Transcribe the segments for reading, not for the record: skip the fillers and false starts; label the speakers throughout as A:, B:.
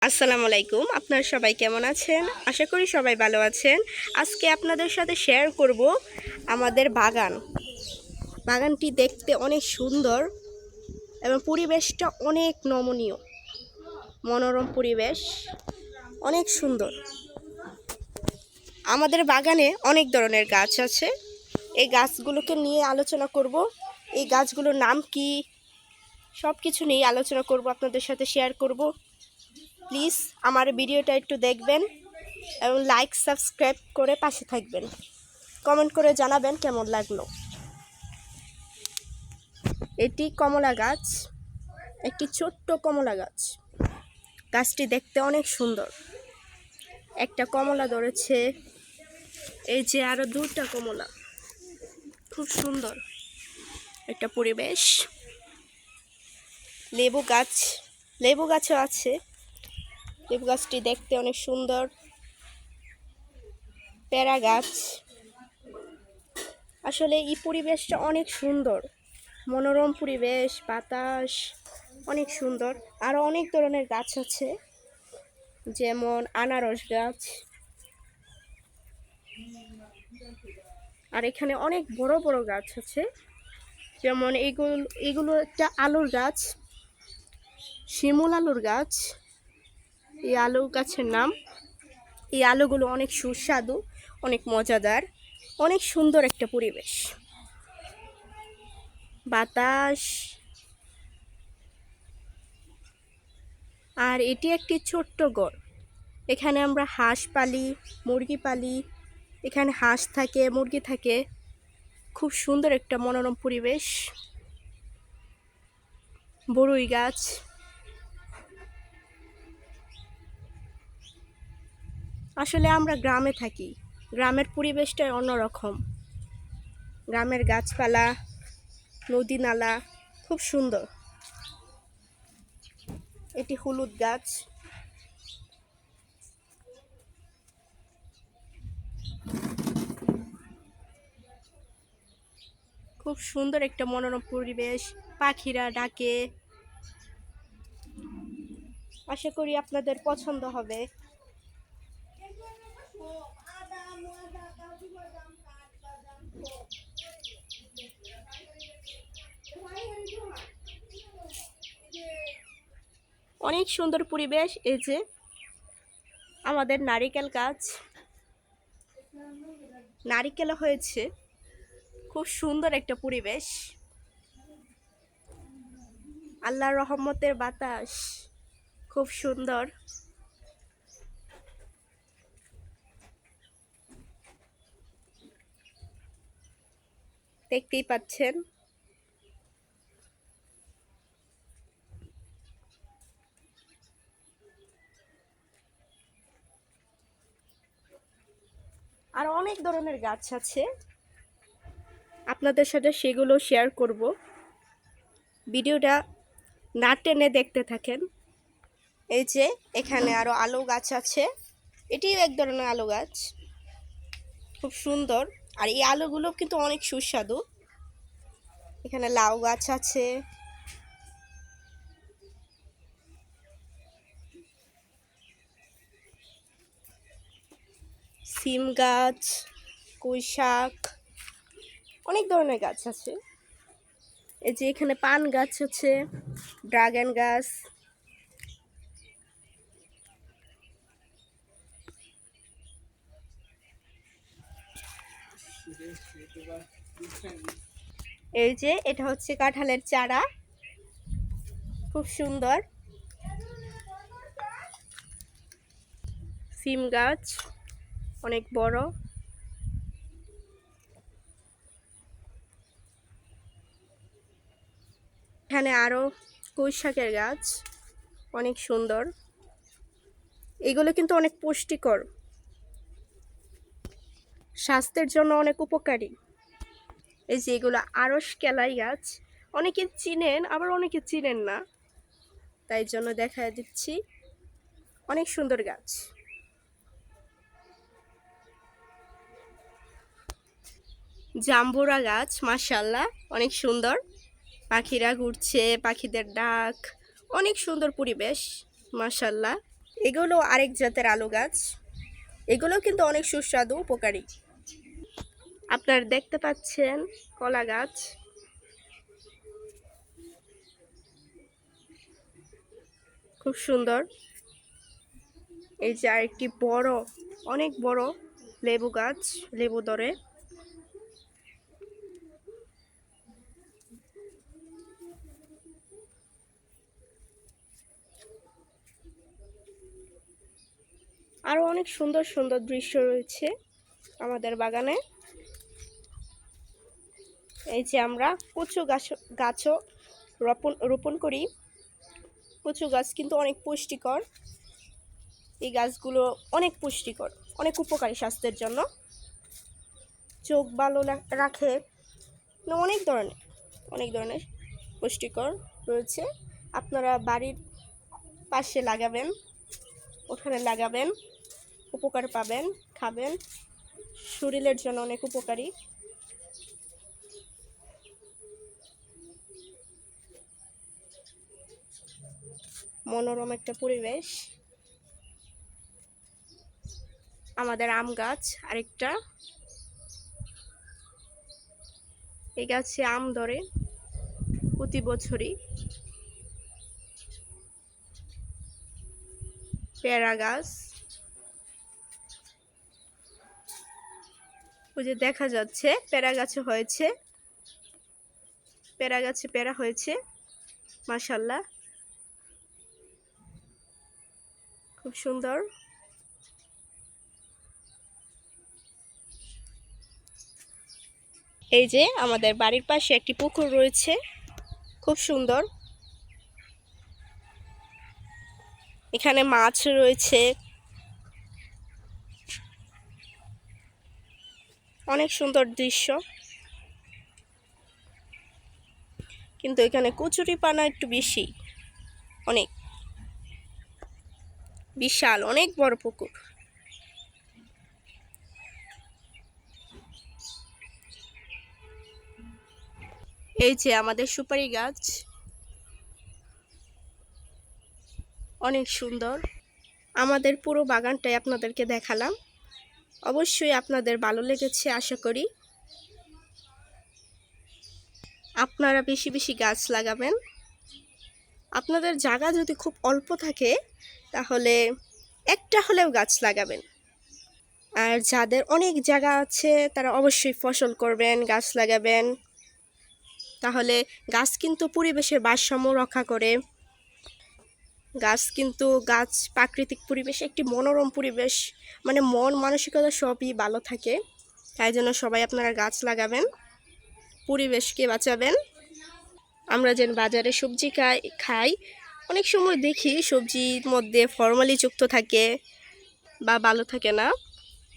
A: আসসালামু আলাইকুম। আপনারা সবাই কেমন আছেন? আশা করি সবাই ভালো আছেন। আজকে আপনাদের সাথে শেয়ার করব আমাদের বাগানটি দেখতে অনেক সুন্দর এবং পরিবেশটা অনেক নমনীয়, মনোরম পরিবেশ, অনেক সুন্দর। আমাদের বাগানে অনেক ধরনের গাছ আছে। এই গাছগুলোকে নিয়ে আলোচনা করব। এই গাছগুলোর নাম কি, সব কিছু নিয়ে আলোচনা করব, আপনাদের সাথে শেয়ার করব। প্লিজ আমার ভিডিওটা একটু দেখবেন এবং লাইক সাবস্ক্রাইব করে পাশে থাকবেন। কমেন্ট করে জানাবেন কেমন লাগলো। এটি কমলা গাছ, একটি ছোট্ট কমলা গাছ। গাছটি দেখতে অনেক সুন্দর। একটা কমলা ধরেছে, এই যে আরো দুটা কমলা। খুব সুন্দর একটা পরিবেশ। লেবু গাছও আছে। লেবু গাছটি দেখতে অনেক সুন্দর। পেয়ারা গাছ। আসলে এই পরিবেশটা অনেক সুন্দর, মনোরম পরিবেশ, বাতাস অনেক সুন্দর। আরও অনেক ধরনের গাছ আছে, যেমন আনারস গাছ। আর এখানে অনেক বড় বড় গাছ আছে, যেমন এগুলো একটা আলুর গাছ, শিমুল আলুর গাছ। এই আলু গাছের নাম। এই আলুগুলো অনেক সুস্বাদু, অনেক মজাদার, অনেক সুন্দর একটা পরিবেশ, বাতাস। আর এটি একটি ছোট্ট ঘর। এখানে আমরা হাঁস পালি, মুরগি পালি। এখানে হাঁস থাকে, মুরগি থাকে। খুব সুন্দর একটা মনোরম পরিবেশ। বড়ই গাছ। আসলে আমরা গ্রামে থাকি, গ্রামের পরিবেশটাই অন্যরকম। গ্রামের গাছপালা, নদী নালা খুব সুন্দর। এটি হলুদ গাছ। খুব সুন্দর একটা মনোরম পরিবেশ, পাখিরা ডাকে। আশা করি আপনাদের পছন্দ হবে। অনেক সুন্দর পরিবেশ। এই যে আমাদের নারিকেল গাছ, নারিকেল হয়েছে। খুব সুন্দর একটা পরিবেশ, আল্লাহর রহমতের বাতাস খুব সুন্দর। দেখতেই পাচ্ছেন। আর অনেক ধরনের গাছ আছে, আপনাদের সাথে সেগুলো শেয়ার করব। ভিডিওটা না টেনে দেখতে থাকেন। এই যে এখানে আরো আলু গাছ আছে। এটিও এক ধরনের আলু গাছ, খুব সুন্দর। আর এই আলুগুলো কিন্তু অনেক সুস্বাদু। এখানে লাউ গাছ আছে। সিম গাছ, পুঁই শাক, অনেক ধরনের গাছ আছে। এই যে এখানে পান গাছ আছে, ড্রাগন গাছ। এই যে এটা হচ্ছে কাঁঠালের চারা, খুব সুন্দর। সিম গাছ অনেক বড়। এখানে আরো পুঁই শাকের গাছ, অনেক সুন্দর। এগুলো কিন্তু অনেক পুষ্টিকর, স্বাস্থ্যের জন্য অনেক উপকারী। এই যে এগুলো আরস কেলাই গাছ। অনেকে চিনেন, আবার অনেকে চিনেন না, তাই জন্য দেখা দিচ্ছি। অনেক সুন্দর গাছ। জাম্বুরা গাছ, মাশাআল্লাহ অনেক সুন্দর। পাখিরা ঘুরছে, পাখিদের ডাক, অনেক সুন্দর পরিবেশ, মাশাআল্লাহ। এগুলো আরেক জাতের আলু গাছ, এগুলো কিন্তু অনেক সুস্বাদু উপকারী। আপনারা দেখতে পাচ্ছেন কলা গাছ, খুব সুন্দর। এই যে আরেকটি বড়, অনেক বড় লেবু গাছ, লেবু ধরে। আরো অনেক সুন্দর সুন্দর দৃশ্য রয়েছে আমাদের বাগানে। এই যে আমরা কচু গাছও রোপণ করি। কচু গাছ কিন্তু অনেক পুষ্টিকর, এই গাছগুলো অনেক পুষ্টিকর, অনেক উপকারী স্বাস্থ্যের জন্য। চোখ ভালো রাখে, অনেক ধরনের পুষ্টিকর রয়েছে। আপনারা বাড়ির পাশে লাগাবেন, ওখানে লাগাবেন, উপকার পাবেন, খাবেন, শরীরের জন্য অনেক উপকারী। মনোরম একটা পরিবেশ। আমাদের আম গাছ আরেকটা, এই গাছে আম ধরে প্রতি বছরই। পেয়ারা গাছ, ওই যে দেখা যাচ্ছে পেয়ারা গাছে হয়েছে, পেয়ারা গাছে পেয়ারা হয়েছে, মাশাআল্লাহ, খুব সুন্দর। এই যে আমাদের বাড়ির পাশে একটি পুকুর রয়েছে, খুব সুন্দর। এখানে মাছ রয়েছে, অনেক সুন্দর দৃশ্য। কিন্তু এখানে কচুরিপানা একটু বেশি, অনেক বিশাল, অনেক বড় পুকুর। এই যে আমাদের সুপারি গাছ, অনেক সুন্দর। আমাদের পুরো বাগানটাই আপনাদেরকে দেখালাম, অবশ্যই আপনাদের ভালো লেগেছে আশা করি। আপনারা বেশি বেশি গাছ লাগাবেন। আপনাদের জায়গা যদি খুব অল্প থাকে তাহলে একটা হলেও গাছ লাগাবেন। আর যাদের অনেক জায়গা আছে তারা অবশ্যই ফসল করবেন, গাছ লাগাবেন। তাহলে গাছ কিন্তু পরিবেশের ভারসাম্য রক্ষা করে। গাছ প্রাকৃতিক পরিবেশ, একটি মনোরম পরিবেশ, মানে মন মানসিকতা সবই ভালো থাকে। তাই জন্য সবাই আপনারা গাছ লাগাবেন, পরিবেশকে বাঁচাবেন। আমরা যেন বাজারে সবজি খাই, অনেক সময় দেখি সবজির মধ্যে ফরমালি যুক্ত থাকে বা ভালো থাকে না,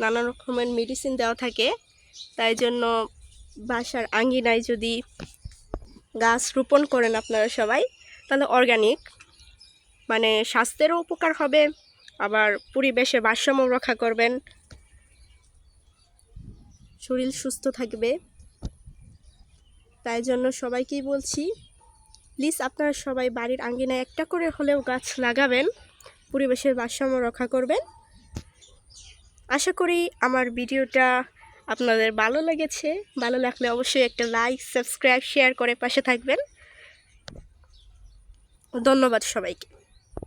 A: নানা রকমের মেডিসিন দেওয়া থাকে। তাই জন্য বাসার আঙ্গিনায় যদি গাছ রোপণ করেন আপনারা সবাই, তাহলে অর্গানিক, মানে স্বাস্থ্যেরও উপকার হবে, আবার পরিবেশের ভারসাম্য রক্ষা করবেন, শরীর সুস্থ থাকবে। তাই জন্য সবাইকেই বলছি, প্লিজ আপনারা সবাই বাড়ির আঙ্গিনায় একটা করে হলেও গাছ লাগাবেন, পরিবেশের ভারসাম্য রক্ষা করবেন। আশা করি আমার ভিডিওটা আপনাদের ভালো লেগেছে। ভালো লাগলে অবশ্যই একটা লাইক, সাবস্ক্রাইব, শেয়ার করে পাশে থাকবেন। ধন্যবাদ সবাইকে।